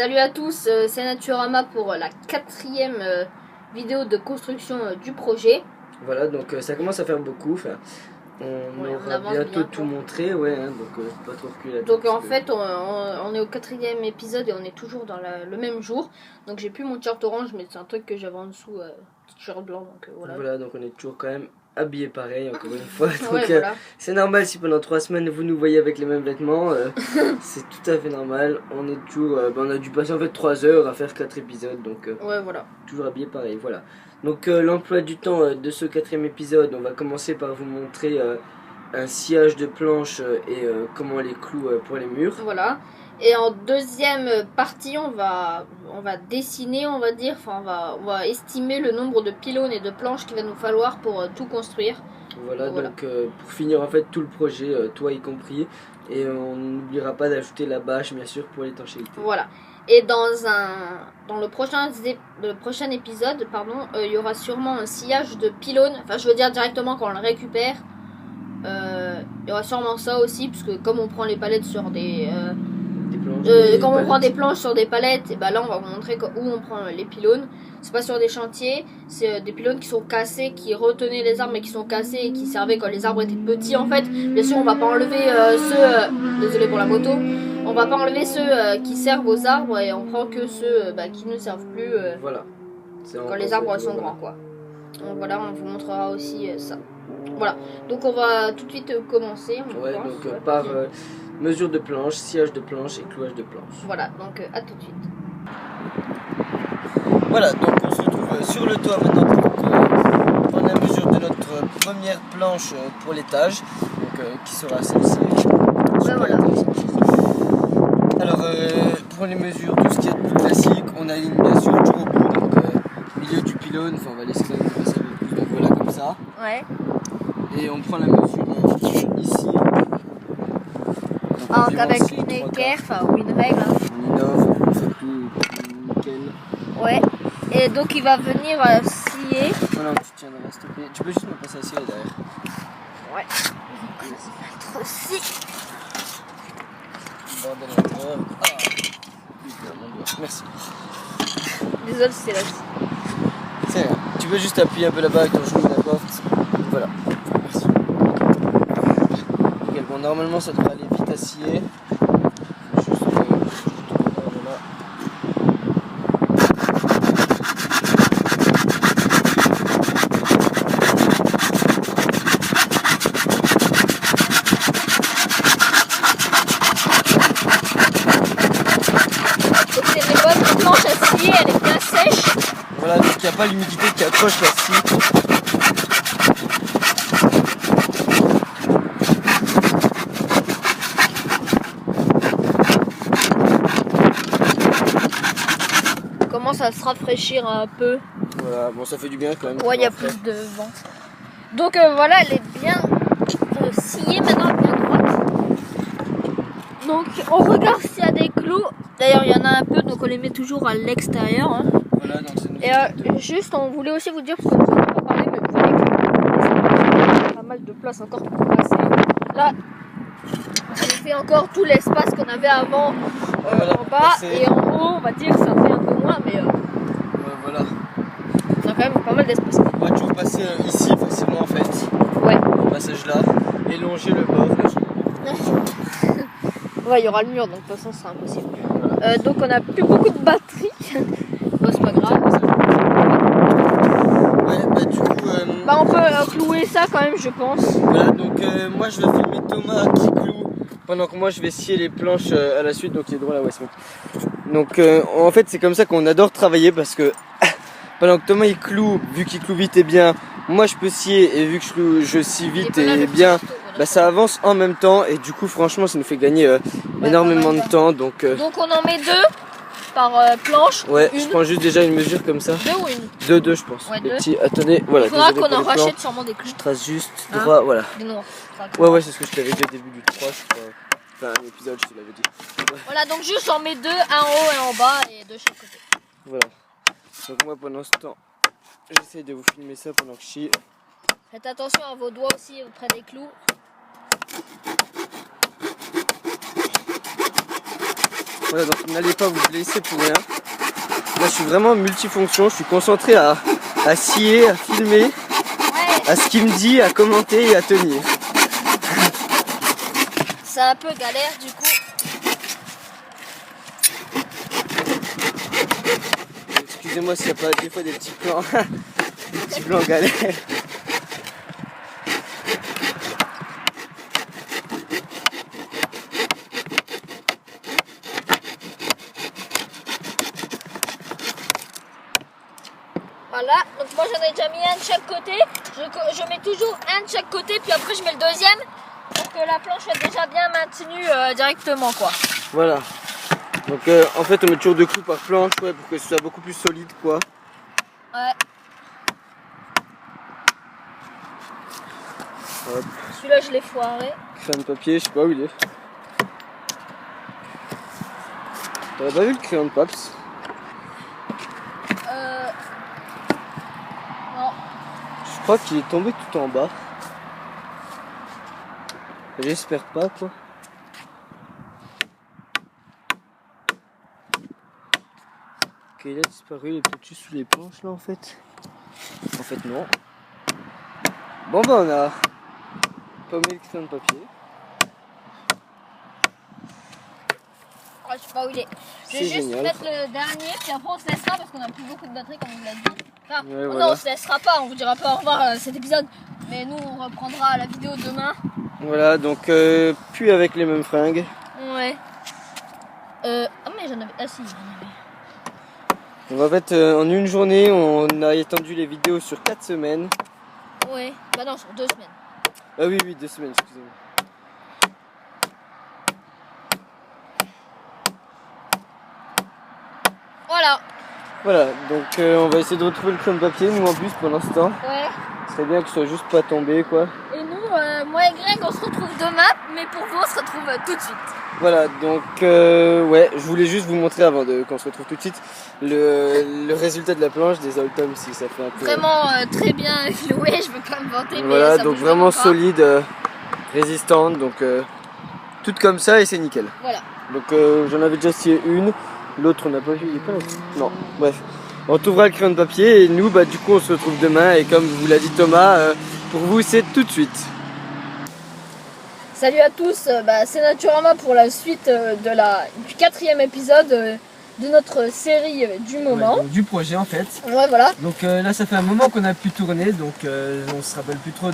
Salut à tous, c'est Naturama pour la 4e vidéo de construction du projet. Voilà, donc ça commence à faire beaucoup. Enfin, on aura bientôt tout montré, ouais, hein, donc pas trop reculer. Donc en fait, on est au 4e épisode et on est toujours dans le même jour. Donc j'ai plus mon t-shirt orange, mais c'est un truc que j'avais en dessous, t-shirt blanc. Donc voilà. Voilà, donc on est toujours quand même habillés pareil, encore une fois. Donc ouais, voilà. c'est normal si pendant 3 semaines vous nous voyez avec les mêmes vêtements. C'est tout à fait normal. On est toujours, on a dû passer en fait 3 heures à faire 4 épisodes, donc ouais, voilà. toujours habillés pareil, voilà. Donc l'emploi du temps de ce 4e épisode, on va commencer par vous montrer un sciage de planches et comment on les cloue pour les murs. Voilà. Et en deuxième partie, on va dessiner, on va dire, enfin on va estimer le nombre de pylônes et de planches qu'il va nous falloir pour tout construire. Voilà, donc pour finir en fait tout le projet, toi y compris, et on n'oubliera pas d'ajouter la bâche bien sûr pour l'étanchéité. Voilà. Et dans le prochain épisode, il y aura sûrement un sillage de pylônes. Enfin, je veux dire directement quand on le récupère. Il y aura sûrement ça aussi, parce que comme on prend les palettes sur des on prend des planches sur des palettes, et ben là on va vous montrer où on prend les pylônes. C'est pas sur des chantiers, c'est des pylônes qui sont cassés, qui retenaient les arbres mais qui sont cassés et qui servaient quand les arbres étaient petits en fait. Bien sûr on va pas enlever désolé pour la moto, on va pas enlever ceux qui servent aux arbres et on prend que ceux qui ne servent plus voilà. Quand les arbres sont grands quoi. Donc voilà, on vous montrera aussi ça. Voilà, donc on va tout de suite commencer. Par mesure de planche, sciage de planche et clouage de planche. Voilà, donc à tout de suite. Voilà, donc on se retrouve sur le toit maintenant pour prendre la mesure de notre première planche pour l'étage, qui sera celle-ci. Ouais, voilà. Alors pour les mesures, tout ce qui est de plus classique, on aligne bien sûr toujours au bout, donc milieu du pylône, enfin on va laisser passer un peu plus, donc voilà comme ça. Ouais. Et on prend la mesure ici. Donc avec une équerre, ou une règle. Une innove, c'est plus nickel. Ouais. Et donc il va venir scier. Non, tu tiendras, s'il te plaît. Tu peux juste me passer à scier derrière. Ouais. Trop scie. Bordel à l'intérieur. Ah. Putain, mon doigt. Merci. Désolé, c'est là. C'est rien. Tu peux juste appuyer un peu là-bas avec ton genou de la porte. Voilà. Merci. Ok, bon, normalement ça devrait aller vite à scier. Juste voilà. Donc c'est des bonnes planches à scier, elle est bien sèche. Voilà, donc il n'y a pas l'humidité qui accroche la scie. Commence à se rafraîchir un peu. Voilà, bon ça fait du bien quand même. Ouais, il y a plus de vent. Donc voilà, elle est bien sciée maintenant, bien droite. Donc on regarde s'il y a des clous. D'ailleurs, il y en a un peu, donc on les met toujours à l'extérieur. Hein. Voilà, donc c'est Et juste, on voulait aussi vous dire, parce qu'on ne pas parler, mais vous voyez qu'il y a pas mal de place encore pour passer. Là, on fait encore tout l'espace qu'on avait avant en bas, et en haut, on va dire, ça fait un peu moins, mais voilà. ça a quand même pas mal d'espace. On va toujours passer ici facilement en fait. Ouais. Le passage là, et longer le bord. Ouais, il y aura le mur, donc de toute façon, ce sera impossible. Donc on a plus beaucoup de batterie. Bon, c'est pas grave. Ouais, du coup. On peut clouer ça quand même, je pense. Voilà, donc moi je vais filmer Thomas qui cloue pendant que moi je vais scier les planches à la suite, donc il est droit là, ouais, c'est bon. Donc en fait, c'est comme ça qu'on adore travailler parce que pendant que Thomas il cloue, vu qu'il cloue vite et bien, moi je peux scier et vu que je scie vite et bien, ça avance en même temps et du coup, franchement, ça nous fait gagner énormément de temps. Donc on en met 2 par planche. Ouais, je prends juste déjà une mesure comme ça. 2 ou une 2, je pense. Ouais, les petits, attendez, voilà. Il faudra qu'on en rachète sûrement des clous. Je trace juste droit, voilà. Des noirs. Ouais, c'est ce que je t'avais dit au début du 3, je crois. Enfin, un épisode, je te l'avais dit. Ouais. Voilà, donc juste j'en mets 2, un en haut et un en bas et 2 chaque côté. Voilà. Donc moi, pendant ce temps, j'essaie de vous filmer ça pendant que je chie. Faites attention à vos doigts aussi près des clous. Voilà, donc n'allez pas vous blesser pour rien. Là, je suis vraiment multifonction. Je suis concentré à scier, à filmer, Ouais. à ce qu'il me dit, à commenter et à tenir. C'est un peu galère du coup. Excusez-moi s'il n'y a pas des fois des petits plans, des petits plans galères. Voilà, donc moi j'en ai déjà mis un de chaque côté. Je mets toujours un de chaque côté, puis après je mets le deuxième pour que la planche soit déjà bien maintenue directement quoi. Voilà. Donc en fait on met toujours 2 clous par planche, ouais, pour que ce soit beaucoup plus solide quoi. Ouais. Hop. Celui-là je l'ai foiré. Crayon de papier, je sais pas où il est. T'avais pas vu le crayon de paps? Non. Je crois qu'il est tombé tout en bas. J'espère pas quoi. Ok, il a disparu, il est peut-être juste sous les planches là en fait. En fait non. Bon bah on a paumé le crayon de papier. Oh, je sais pas où il est. Je vais C'est juste génial. mettre le dernier, puis après on se laissera parce qu'on a plus beaucoup de batterie comme on vous l'a dit. Enfin, Ouais, non, voilà. on se laissera pas, on vous dira pas au revoir cet épisode. Mais nous on reprendra la vidéo demain. Voilà, donc plus avec les mêmes fringues. Ouais. Ah mais j'en avais. Ah si, j'en avais. Donc en fait en une journée on a étendu les vidéos sur 4 semaines. Ouais. Bah non, sur 2 semaines. Ah oui, 2 semaines, excusez-moi. Voilà. Voilà, donc on va essayer de retrouver le crayon de papier, nous en plus pour l'instant. Ouais. Ce serait bien que ce soit juste pas tombé quoi. Et nous, moi et Greg, on se retrouve demain, mais pour vous, on se retrouve tout de suite. Voilà, donc ouais, je voulais juste vous montrer avant qu'on se retrouve tout de suite le résultat de la planche. Désolé Tom si ça fait un peu... Vraiment très bien cloué, je veux pas me vanter, mais Voilà, ça donc bouge vraiment pas. solide, résistante, donc toute comme ça et c'est nickel. Voilà. Donc j'en avais déjà scié une, l'autre on n'a pas vu, il est pas là. Non, bref. On trouvera le crayon de papier et nous bah du coup on se retrouve demain et comme vous l'a dit Thomas, pour vous c'est tout de suite. Salut à tous, c'est Naturama pour la suite du 4e épisode de notre série du moment. Ouais, donc, du projet en fait. Ouais, voilà. Donc là ça fait un moment qu'on a pu tourner, donc on se rappelle plus trop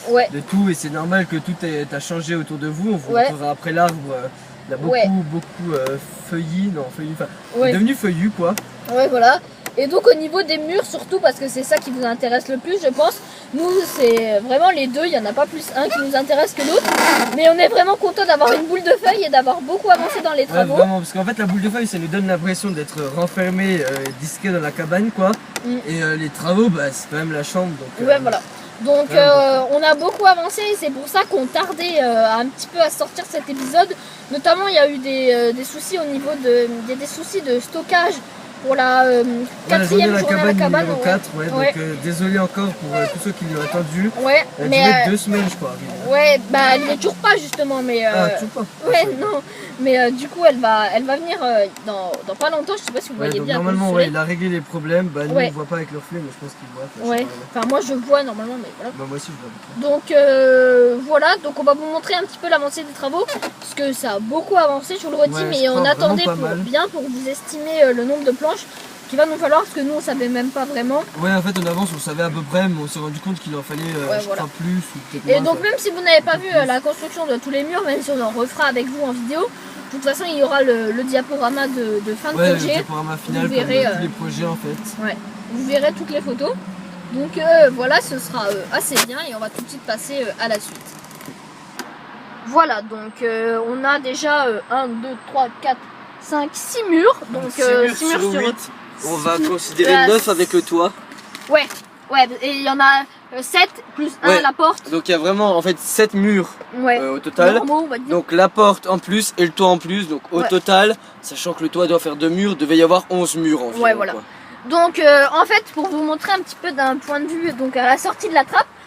Ouais. de tout et c'est normal que tout a changé autour de vous. On vous Ouais. montrera après l'arbre, il a beaucoup, Ouais. beaucoup feuilli, enfin Ouais. il est devenu feuillu quoi. Ouais, voilà. Et donc au niveau des murs surtout, parce que c'est ça qui vous intéresse le plus je pense, nous c'est vraiment les deux, il n'y en a pas plus un qui nous intéresse que l'autre, mais on est vraiment content d'avoir une boule de feuilles et d'avoir beaucoup avancé dans les Ouais, travaux. vraiment, parce qu'en fait la boule de feuilles ça nous donne l'impression d'être renfermé et discret dans la cabane quoi. Mm. Et les travaux bah, c'est quand même la chambre donc... Ouais, voilà. Donc Ouais, on a beaucoup avancé et c'est pour ça qu'on tardait un petit peu à sortir cet épisode. Notamment il y a eu des soucis au niveau des soucis de stockage pour la quatrième journée à la cabane. numéro Ouais. 4, ouais, Ouais. donc désolé encore pour tous ceux qui l'ont attendu. Ouais, Elle a mais duré 2 semaines je crois. ouais, bah elle n'est toujours pas justement, mais Ah, toujours pas. ouais, non, mais du coup elle va venir dans pas longtemps. Je sais pas si vous Ouais, voyez donc bien. normalement vous ouais, le il a réglé les problèmes, bah nous Ouais. on voit pas avec leur flemme mais je pense qu'il voit. Enfin, je ouais, sais pas, enfin moi je vois normalement, mais voilà. bah, moi aussi je vois. Donc voilà, donc on va vous montrer un petit peu l'avancée des travaux, parce que ça a beaucoup avancé, je vous le redis, Ouais, mais je on crois attendait vraiment pas mal. bien pour vous estimer le nombre de planches qu'il va nous falloir, parce que nous on savait même pas vraiment. Ouais en fait on avance, on savait à peu près mais on s'est rendu compte qu'il en fallait Ouais, je voilà. crois plus ou peut-être Et moins, donc quoi. même si vous n'avez pas vu la construction de tous les murs, même si on en refera avec vous en vidéo, de toute façon il y aura le diaporama de fin de Ouais, le projet. diaporama final Vous comme verrez, tous les projets en fait. Ouais, vous verrez toutes les photos. Donc voilà, ce sera assez bien et on va tout de suite passer à la suite. Voilà, donc on a déjà 1, 2, 3, 4, 5, 6 murs. Donc 6 murs sur 8, on va considérer Ouais, 9 avec le toit. Ouais, et il y en a 7 plus 1 Ouais. à la porte. Donc il y a vraiment en fait 7 murs Ouais, au total. normaux, on va dire. Donc la porte en plus et le toit en plus. Donc au Ouais. total, sachant que le toit doit faire 2 murs, devait y avoir 11 murs environ. Ouais, voilà. Quoi. Donc en fait, pour vous montrer un petit peu d'un point de vue, donc à la sortie de la trappe,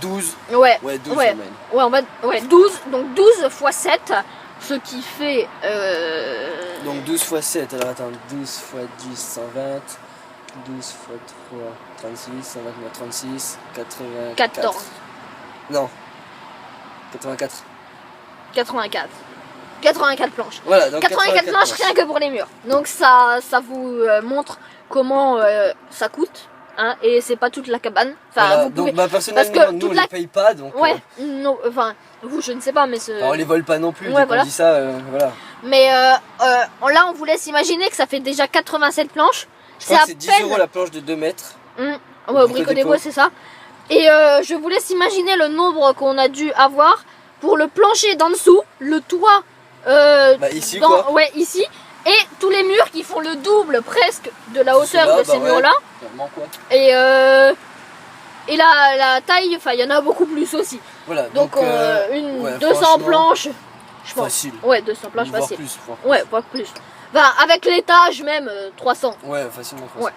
12. Ouais, Ouais, 12 ouais. en moyenne. Ouais, on va, ouais, 12, donc 12 fois 7, ce qui fait... Donc 12 fois 7, alors attends, 12 fois 10, 120. 12 fois 3, 36, 129, 36, 84. 14. Non, 84. 84. 84 planches. Voilà, donc 84 planches rien que pour les murs. Donc ça vous montre comment ça coûte. Hein, et c'est pas toute la cabane. Enfin, Voilà, vous pouvez... donc bah, personnellement, parce que nous toute on la... les paye pas, donc Ouais, non, enfin, vous je ne sais pas, mais on les vole pas non plus, ouais, dès voilà. qu'on dit ça, voilà. Mais là on vous laisse imaginer que ça fait déjà 87 planches. Je crois que c'est 10 € la planche de 2 mètres. Ouais, au Brico Dépôt, c'est ça. Et je vous laisse imaginer le nombre qu'on a dû avoir pour le plancher d'en dessous, le toit ici quoi. Ouais, ici, et tous les murs qui font le double presque de la hauteur de ces murs-là. Clairement quoi. Et la taille, enfin il y en a beaucoup plus aussi. Voilà, donc ouais, 200 planches, je pense. Facile. Ouais, 200 planches voire facile. Plus. Ouais, voire plus. Enfin, avec l'étage même 300. Ouais, facilement. Ouais.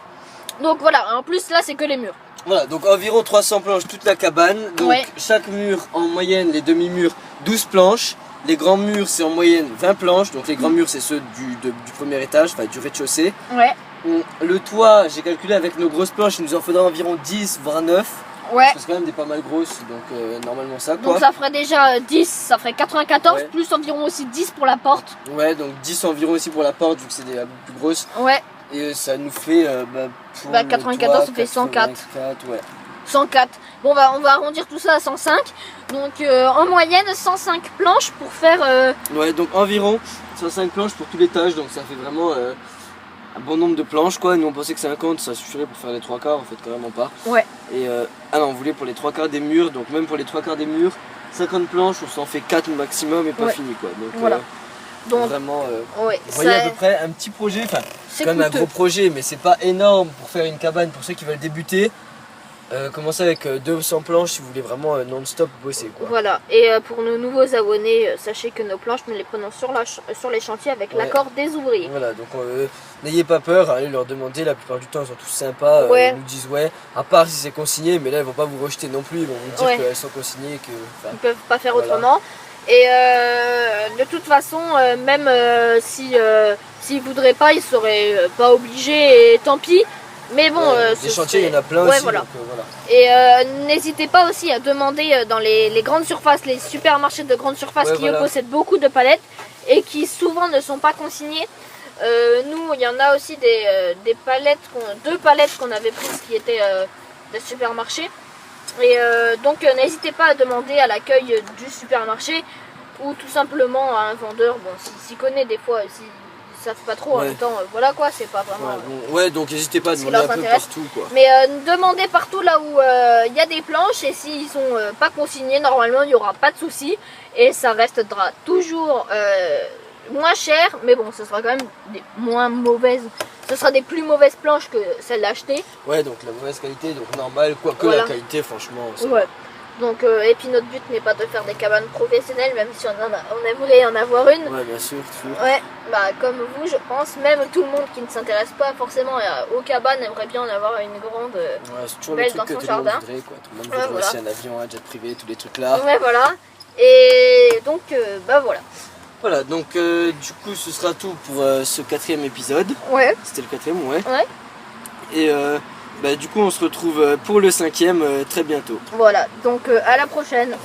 Donc voilà, en plus là c'est que les murs. Voilà, donc environ 300 planches toute la cabane. Donc chaque mur en moyenne, les demi-murs 12 planches. Les grands murs c'est en moyenne 20 planches. Donc les grands murs c'est ceux du premier étage, enfin du rez-de-chaussée. Ouais. Le toit, j'ai calculé avec nos grosses planches, il nous en faudra environ 10 voire 9. Ouais. C'est quand même des pas mal grosses, donc normalement ça quoi. Donc ça ferait déjà 10, ça ferait 94 plus environ aussi 10 pour la porte. Ouais, donc 10 environ aussi pour la porte vu que c'est des plus grosses. Ouais. Et ça nous fait pour 94 toit, ça fait 104. 104, ouais. 104. Bon on va arrondir tout ça à 105. Donc en moyenne 105 planches pour faire... Ouais, donc environ 105 planches pour tout l'étage, donc ça fait vraiment un bon nombre de planches quoi. Nous on pensait que 50 ça suffirait pour faire les 3 quarts, en fait carrément pas. Ouais. Et ah non, on voulait pour les 3 quarts des murs, donc même pour les 3 quarts des murs, 50 planches, on s'en fait 4 maximum et pas fini quoi. Donc voilà. Donc vraiment, ouais, vous voyez à peu près un petit projet, enfin c'est quand même un gros projet, mais c'est pas énorme pour faire une cabane pour ceux qui veulent débuter. Commencez avec 200 planches si vous voulez vraiment non-stop bosser quoi. Voilà, et pour nos nouveaux abonnés, sachez que nos planches nous les prenons sur les chantiers avec l'accord des ouvriers. Voilà, donc n'ayez pas peur, allez leur demander, la plupart du temps ils sont tous sympas, ils nous disent ouais, à part si c'est consigné, mais là ils vont pas vous rejeter non plus, ils vont vous dire qu'elles sont consignées, ils peuvent pas faire autrement. Et de toute façon, même s'ils voudraient pas, ils seraient pas obligés et tant pis. Mais bon, des chantiers, il y en a plein aussi. Voilà. Donc, voilà. Et n'hésitez pas aussi à demander dans les grandes surfaces, les supermarchés de grandes surfaces qui possèdent beaucoup de palettes et qui souvent ne sont pas consignées. Nous, il y en a aussi des palettes, 2 palettes qu'on avait prises qui étaient des supermarchés. Et donc n'hésitez pas à demander à l'accueil du supermarché ou tout simplement à un vendeur, bon s'il connaît des fois, s'ils savent pas trop en même temps, voilà quoi, c'est pas vraiment... donc n'hésitez pas à demander un peu partout quoi. Mais demandez partout là où il y a des planches et s'ils sont pas consignés, normalement il n'y aura pas de souci et ça restera toujours moins cher, mais bon ce sera quand même des moins mauvaises. Ce sera des plus mauvaises planches que celles achetées. Ouais, donc la mauvaise qualité, donc normal, quoique la qualité, franchement. Ouais. Donc, et puis notre but n'est pas de faire des cabanes professionnelles, même si on aimerait en avoir une. Ouais, bien sûr, toujours. Ouais, bah comme vous, je pense, même tout le monde qui ne s'intéresse pas forcément aux cabanes aimerait bien en avoir une grande belle dans son jardin. Tout le monde voudrait aussi un avion, un jet privé, tous les trucs là. Ouais, voilà. Et donc, bah voilà. Voilà, donc du coup ce sera tout pour ce 4e épisode. Ouais. C'était le 4e, ouais. Et du coup on se retrouve pour le 5e très bientôt. Voilà, donc à la prochaine.